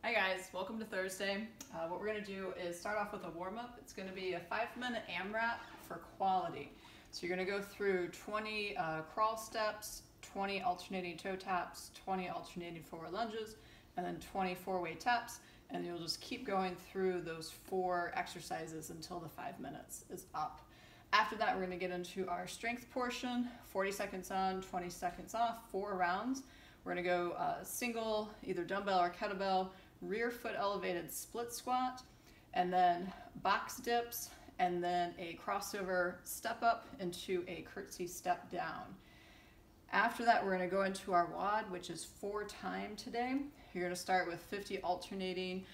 Hi guys, welcome to Thursday. What we're going to do is start off with a warm-up. It's going to be a 5-minute AMRAP for quality. So you're going to go through 20 crawl steps, 20 alternating toe taps, 20 alternating forward lunges, and then 20 four-way taps. And you'll just keep going through those 4 exercises until the 5 minutes is up. After that, we're going to get into our strength portion, 40 seconds on, 20 seconds off, 4 rounds. We're going to go single, either dumbbell or kettlebell, rear foot elevated split squat, and then box dips, and then a crossover step up into a curtsy step down. After that, we're going to go into our WOD, which is 4 time today. You're going to start with 50 alternating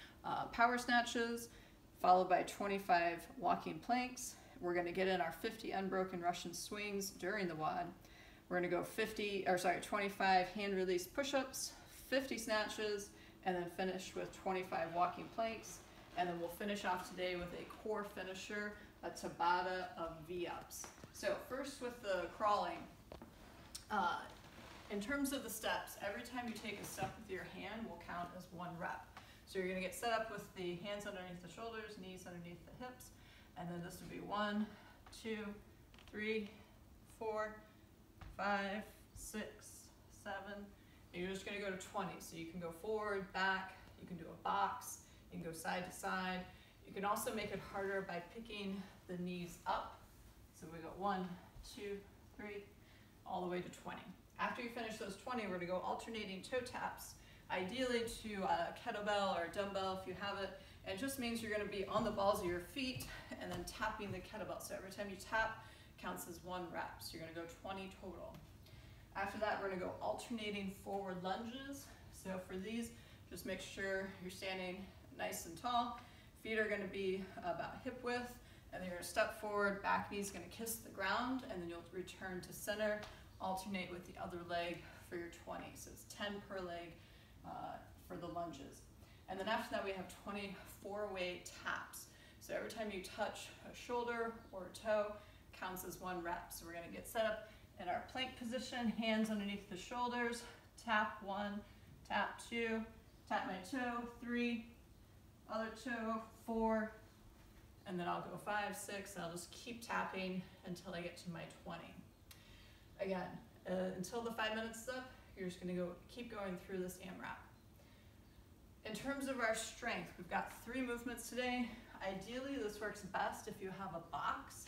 power snatches, followed by 25 walking planks. We're going to get in our 50 unbroken Russian swings during the WOD. We're going to go 25 hand release push-ups, 50 snatches, and then finish with 25 walking planks. And then we'll finish off today with a core finisher, a Tabata of V-ups. So first with the crawling, in terms of the steps, every time you take a step with your hand will count as 1 rep. So you're going to get set up with the hands underneath the shoulders, knees underneath the hips, and then this would be 1, 2, 3, 4, 5, 6, 7. And you're just going to go to 20. So you can go forward, back, you can do a box, you can go side to side. You can also make it harder by picking the knees up. So we go 1, 2, 3, all the way to 20. After you finish those 20, we're going to go alternating toe taps, ideally to a kettlebell or a dumbbell if you have it. And it just means you're going to be on the balls of your feet and then tapping the kettlebell. So every time you tap, counts as 1 rep. So you're going to go 20 total. After that, we're going to go alternating forward lunges. So for these, just make sure you're standing nice and tall. Feet are going to be about hip width, and then you're going to step forward, back knee's going to kiss the ground, and then you'll return to center, alternate with the other leg for your 20. So it's 10 per leg for the lunges. And then after that, we have 20 four-way taps. So every time you touch a shoulder or a toe, counts as 1 rep. So we're going to get set up in our plank position, hands underneath the shoulders, tap 1, tap 2, tap my toe, 3, other toe, 4, and then I'll go 5, 6, and I'll just keep tapping until I get to my 20. Again, until the 5 minutes is up, you're just going to keep going through this AMRAP. In terms of our strength, we've got 3 movements today. Ideally, this works best if you have a box.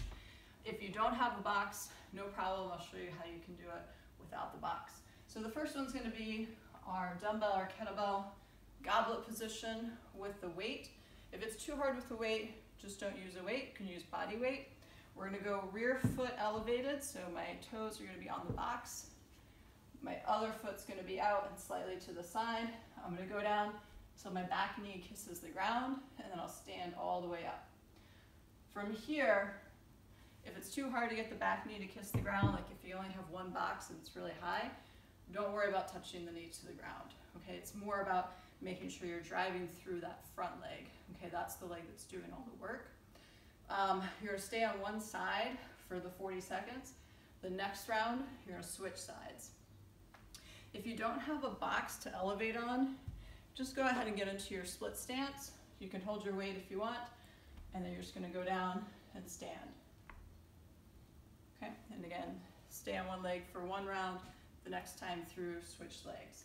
If you don't have a box, no problem. I'll show you how you can do it without the box. So the first one's going to be our dumbbell or kettlebell goblet position with the weight. If it's too hard with the weight, just don't use a weight. You can use body weight. We're going to go rear foot elevated, so my toes are going to be on the box. My other foot's going to be out and slightly to the side. I'm going to go down until my back knee kisses the ground, and then I'll stand all the way up. From here, if it's too hard to get the back knee to kiss the ground, like if you only have 1 box and it's really high, don't worry about touching the knee to the ground. Okay, it's more about making sure you're driving through that front leg. Okay, that's the leg that's doing all the work. You're going to stay on one side for the 40 seconds. The next round, you're going to switch sides. If you don't have a box to elevate on, just go ahead and get into your split stance. You can hold your weight if you want, and then you're just going to go down and stand. Okay, and again, stay on one leg for 1 round, the next time through, switch legs.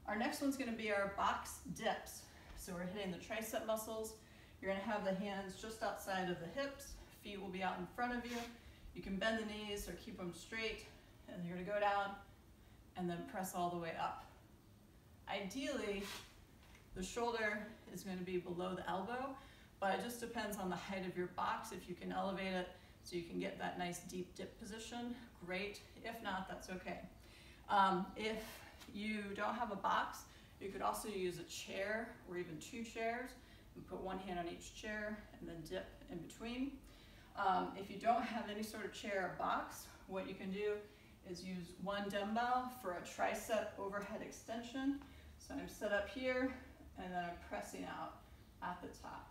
Our next one's going to be our box dips. So we're hitting the tricep muscles. You're going to have the hands just outside of the hips. Feet will be out in front of you. You can bend the knees or keep them straight, and you're going to go down and then press all the way up. Ideally, the shoulder is going to be below the elbow, but it just depends on the height of your box. If you can elevate it so you can get that nice deep dip position, great. If not, that's okay. If you don't have a box, you could also use a chair or even 2 chairs and put 1 hand on each chair and then dip in between. If you don't have any sort of chair or box, what you can do is use 1 dumbbell for a tricep overhead extension. So I'm set up here and then I'm pressing out at the top.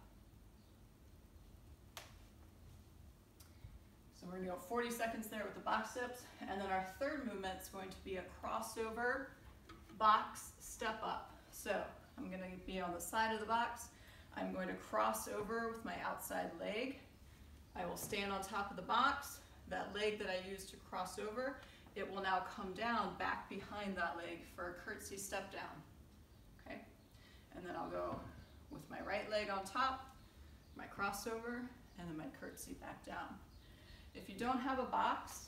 So we're going to go 40 seconds there with the box dips, and then our third movement is going to be a crossover box step up. So I'm going to going to be on the side of the box. I'm going to cross over with my outside leg. I will stand on top of the box. That leg that I used to cross over, it will now come down back behind that leg for a curtsy step down. Okay? And then I'll go with my right leg on top, my crossover, and then my curtsy back down. If you don't have a box,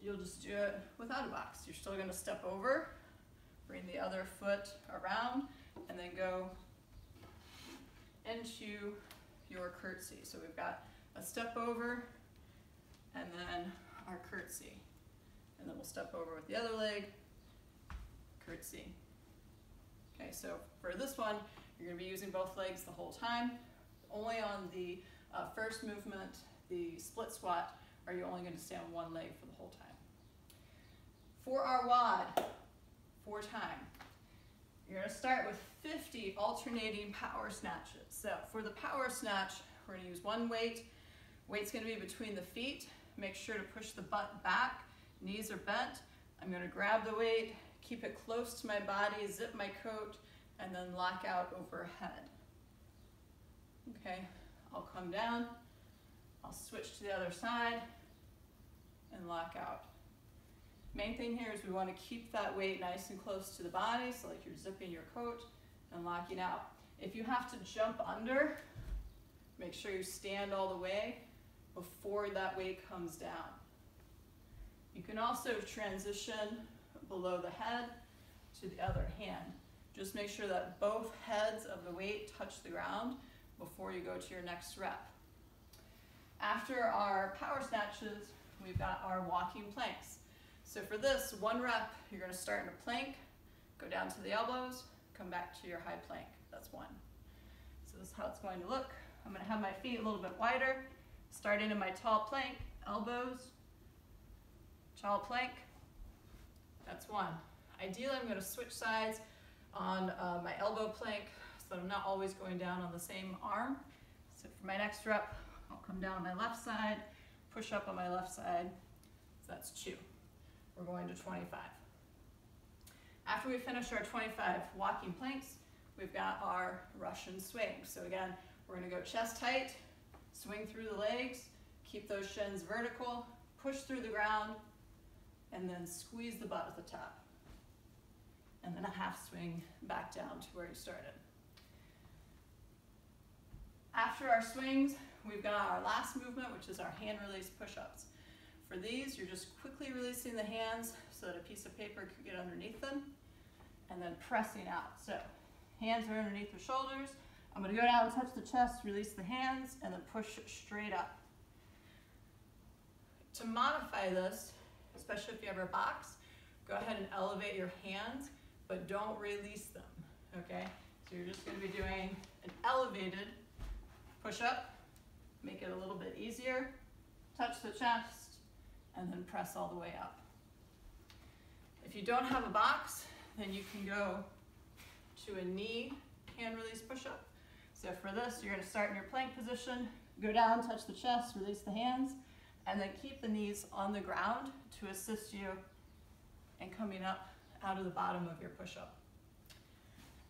you'll just do it without a box. You're still going to step over, bring the other foot around, and then go into your curtsy. So we've got a step over, and then our curtsy. And then we'll step over with the other leg, curtsy. Okay, so for this one, you're going to be using both legs the whole time. Only on the first movement, the split squat, are you only going to stay on one leg for the whole time. For our WOD, 4 time, you're going to start with 50 alternating power snatches. So for the power snatch, we're going to use one weight. Weight's going to be between the feet. Make sure to push the butt back. Knees are bent. I'm going to grab the weight, keep it close to my body, zip my coat, and then lock out overhead. Okay, I'll come down. I'll switch to the other side and lock out. Main thing here is we want to keep that weight nice and close to the body, so like you're zipping your coat and locking out. If you have to jump under, make sure you stand all the way before that weight comes down. You can also transition below the head to the other hand. Just make sure that both heads of the weight touch the ground before you go to your next rep. After our power snatches, we've got our walking planks. So for this, 1 rep, you're going to start in a plank, go down to the elbows, come back to your high plank. That's 1. So this is how it's going to look. I'm going to have my feet a little bit wider, starting in my tall plank, elbows, tall plank. That's 1. Ideally, I'm going to switch sides on my elbow plank so that I'm not always going down on the same arm. So for my next rep, I'll come down on my left side, push up on my left side. So that's 2. We're going to 25. After we finish our 25 walking planks, we've got our Russian swing. So again, we're going to go chest height, swing through the legs, keep those shins vertical, push through the ground, and then squeeze the butt at the top. And then a half swing back down to where you started. After our swings, we've got our last movement, which is our hand release push-ups. For these, you're just quickly releasing the hands so that a piece of paper could get underneath them, and then pressing out. So hands are underneath the shoulders. I'm going to go down and touch the chest, release the hands, and then push straight up. To modify this, especially if you have a box, go ahead and elevate your hands, but don't release them, okay? So you're just going to be doing an elevated push-up, make it a little bit easier, touch the chest, and then press all the way up. If you don't have a box, then you can go to a knee hand release push-up. So for this, you're going to start in your plank position, go down, touch the chest, release the hands, and then keep the knees on the ground to assist you in coming up out of the bottom of your push-up.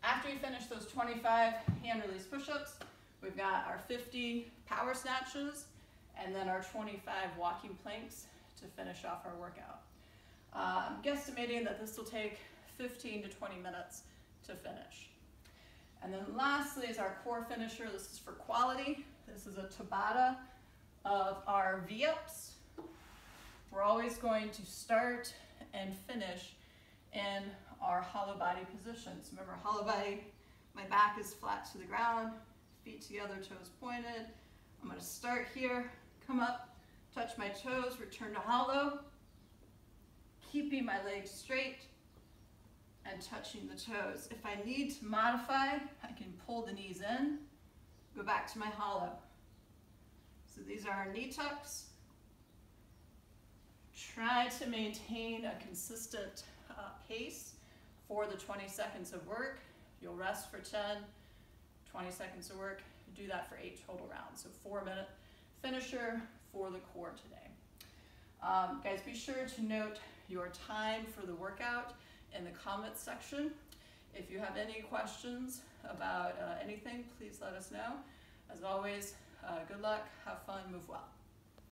After you finish those 25 hand release push-ups, we've got our 50 power snatches and then our 25 walking planks to finish off our workout. I'm guesstimating that this will take 15 to 20 minutes to finish. And then lastly is our core finisher. This is for quality. This is a Tabata of our V-ups. We're always going to start and finish in our hollow body positions. Remember, hollow body, my back is flat to the ground, feet together, toes pointed. I'm going to start here, come up, touch my toes, return to hollow, keeping my legs straight and touching the toes. If I need to modify, I can pull the knees in, go back to my hollow. So these are our knee tucks. Try to maintain a consistent pace for the 20 seconds of work. You'll rest for 10, 20 seconds of work. Do that for 8 total rounds. So 4-minute finisher for the core today. Guys, be sure to note your time for the workout in the comments section. If you have any questions about anything, please let us know. As always, good luck, have fun, move well.